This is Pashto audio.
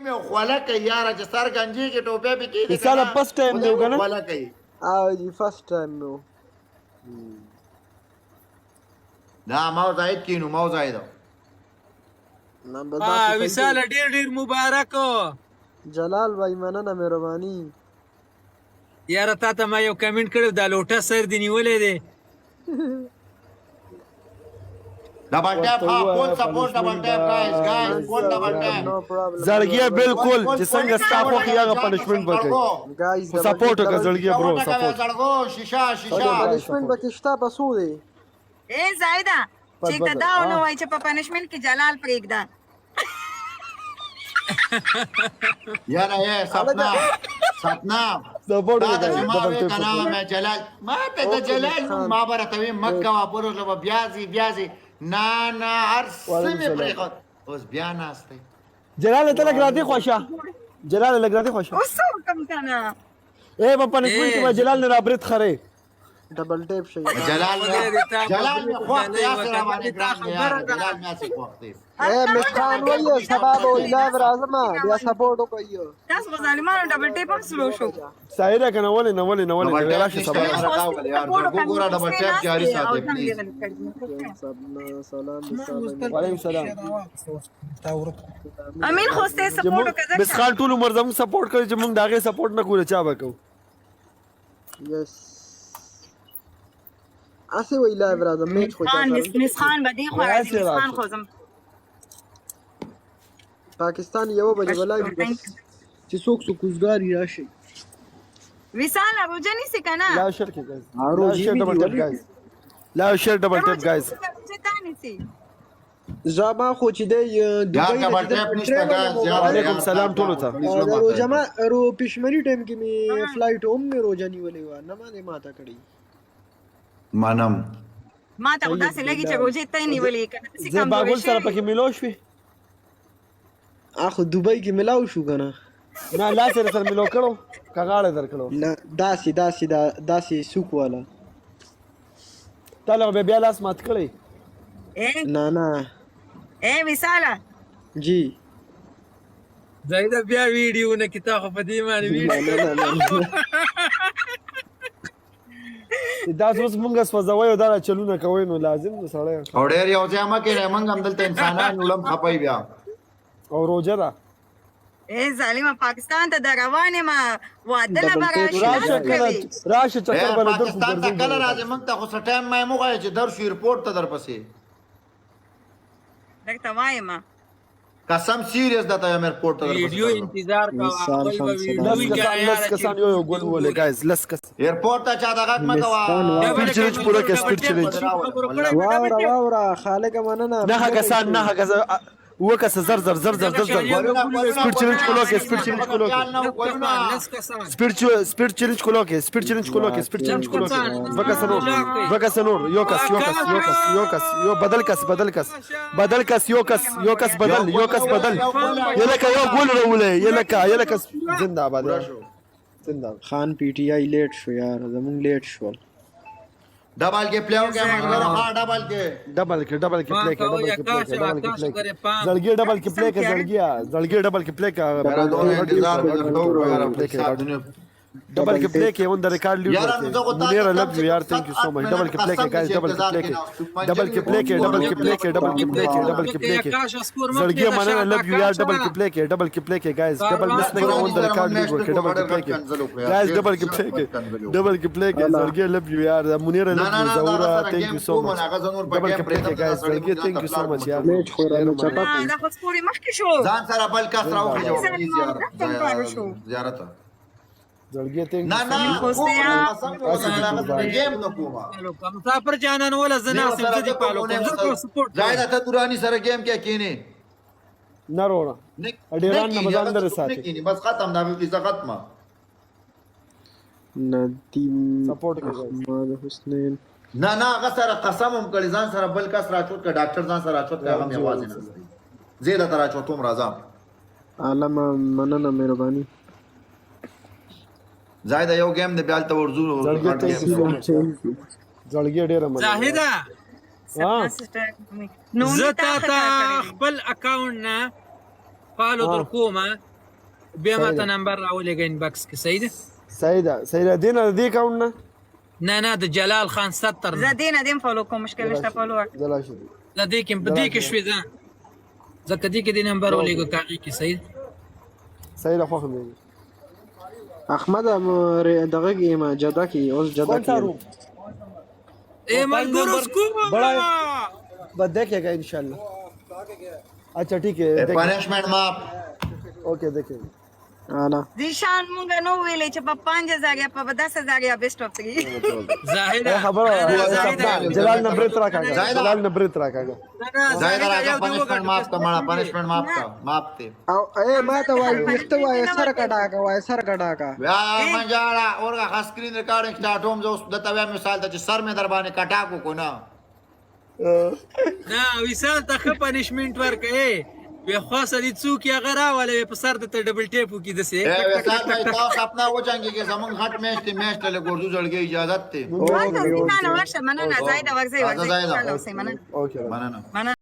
مې خوله کوي یاره چې سر ګنجي کې ټوپۍ پې کېږي ساله فرست ټایم دی که نه خوله کوي جی فرست ټایم مې و دا ماو زاید کینو ماو زاید وصال ډیر ډیر مبارک جلال بھائی مننه مهرباني یاره تا ته ما یو کمنټ کړی دا لوټه سر دی نیولې دی ډبل ټیپ ها فول سپورټ ډبل ټیپ گایز فول ډبل ټیپ زړګیا بالکل چې څنګه ستا خوښ یاغه پنشمنټ وکړي سپورټ وکړه زړګیا برو سپورټ زړګو شیشه پنشمنټ پکې شته پسو دی اے زایده چې دا نو وای چې په پنشمنټ کې جلال پرېږده یاره یې سپنا سپورټ دا وکړه چې ما وې کنه مې جلال ما ته د جلال ما برته مکه وا پرو له بیازي نه هر څه مې پرېښود اوس بیا ناسته جلال ته لګ راځي خوښه جلال لګ راځي خوښه اوس کم کنه اے په پنشمنټ کې جلال نه رابرت خره ډبل ټیپ شي جلال مې خوښ دی اسره باندې ګرام دی جلال مې سي خوښ دی اے مسخان وایي سبب او اله راځم بیا سپورټ وکړي تاسو غو ظالمانو ډبل ټیپ هم سلو شو سایره کنه ولې راشه سبا ګورا ډبل ټیپ جاری ساتي سلام وعلیکم السلام امین خوسته سپورټ وکړه بس خان ټول عمر زموږ سپورټ کوي چې موږ داغه سپورټ نه کوو چا وکړو یس اسی وی لایو راځم میچ خو مس خان بدی خو راځي مس خان خوزم پاکستان یو بجې بلای چې څوک کوزګاری راشي وصال ابو جنی سے کنا لا شر کې گایز لا شر ډبل ټیپ گایز زما خو چې دی ډبل ټیپ نشته گایز وعلیکم السلام ټول ته روزما رو پښمنی ټیم کې می فلایټ هم می روزانی ولې و نه ماته کړی منم ما ته خدا سره لګی چې روزه ته نیولې کنه څه زه کم باغول سره پکې ملو شوې اخو دوبۍ کې ملاو شو کنه نه لا سره ملو کړو کغاړه درکړو نه داسې سوق والا تعالی به بیا لاس مات کړی نه اے وصاله جی زایده بیا ویډیو نه کتاب په دې باندې ویډیو دا اوس مونږ سوځوي او دا چلونه کوي نو لازم نو سړی او ډېر یو ځای ما کې مونږ هم دلته انسانان ولم خپای بیا او روزه ده اے ظالما پاکستان ته روانه ما واده نه راشه چکر باندې در پاکستان ته کله راځي مونږ ته خو څه ټایم مې موغه چې درشو ایرپورټ ته در پسې دغه وایم قسم سیریس دته یم ایرپورټ ته ویډیو انتظار کا لس کسان یو ګول ولې گایز لس کس ایرپورټ ته چا دغه مکه وا سپیډ چیلنج پورا کې سپیډ چیلنج واورا خالق مننه نه کسان وکس زر سپیډ چیلنج کولو کې سپیډ چیلنج کولو کې سپیډ چیلنج کولو کې وکس نور یو بدل کس یو کس بدل یلکه یو ګول رولې یلکه زنده باد خان پی ټی آی لیټ شو یار زمون لیټ شو ډبل کې پلیو کې منګره ها ډبل کې پلی کې زړګي ډبل کې پلی کې ډبل کې پلی کې اون د ریکارډ لیو منیر لب یو یار ثانک یو سو مچ ډبل کې پلی کې گایز ډبل کې پلی کې زړګي مننه لب یو یار ډبل کې پلی کې گایز ډبل مس نه اون د ریکارډ لیو کې ډبل کې پلی کې گایز ډبل کې زړګي لب یو یار منیر لب زورا ثانک یو سو مچ ډبل کې پلی کې گایز زړګي ثانک یو سو مچ یار لیټ خو را چپا دا خو سپوري مخکې شو ځان سره بل کس راوخی زیارت زړګي ثانک نه گیم نه کوما مسافر جانان ولا زنا سمزدي پالو سپورټ زائد ته دورانی سره گیم کې کینی نه روړه اډیران نه مزان در ساتي بس ختم دا به ختمه ندیم سپورټ کوي محمد حسین نه هغه سره قسم هم کړی ځان سره بل کس راچوت ک ډاکټر ځان سره راچوت هغه مې आवाज نه زیاده تر راچوتوم راځم عالم مننه مهرباني زائد یو گیم دی بیال ته ورزو زړګي ډیره مله زاهده نو زتا تا خپل اکاونټ نه فالو در کومه بیا ما ته نمبر راولېږه انبکس کې صحیح ده سیده دینه دې اکاونټ نه نه د جلال خان 70 زه دې نه دیم فالو کوم مشکل نشته فالو دلا شو د دې کې په دې کې شوې ده ځکه دې کې د نمبر ولېږه کاږي کې صحیح سیده خو هم احمد دغه کې ما جده کې اوس جده کې ए मलगुरु बड़ा बस देखेगा इंशाल्लाह अच्छा ठीक है पनिशमेंट माफ ओके देखेंगे انا ذیشان مونږ نو ویلې چې په 5000 یا په 10000 یا بیسټ اف 3 زاهد خبر جلال نبرت راکاګه جلال نبرت راکاګه زاهد راځه پنشمنٹ معاف کا مانا پنشمنٹ معاف کا معاف ته او اے ما ته وای پښته وای سر کډاکا وای سر کډاکا یا منجاړه اورګه خاص سکرین ریکارډینګ سٹارټ ہوم جو د تویا مثال ته چې سر مې در باندې کټاکو کو نه نه وصال ته ښه پنشمنټ ورکړې وی خاصه دي څوک یا غرا ولې په سر ته ډبل ټیپو کې دسه اے وصال بھائی تاسو خپل و جنگي کې زمون غټ میچ ته میچ ته ګردو جوړګي اجازه ته تاسو نه ورشه مننه زاید ورځي زاید مننه اوکے مننه مننه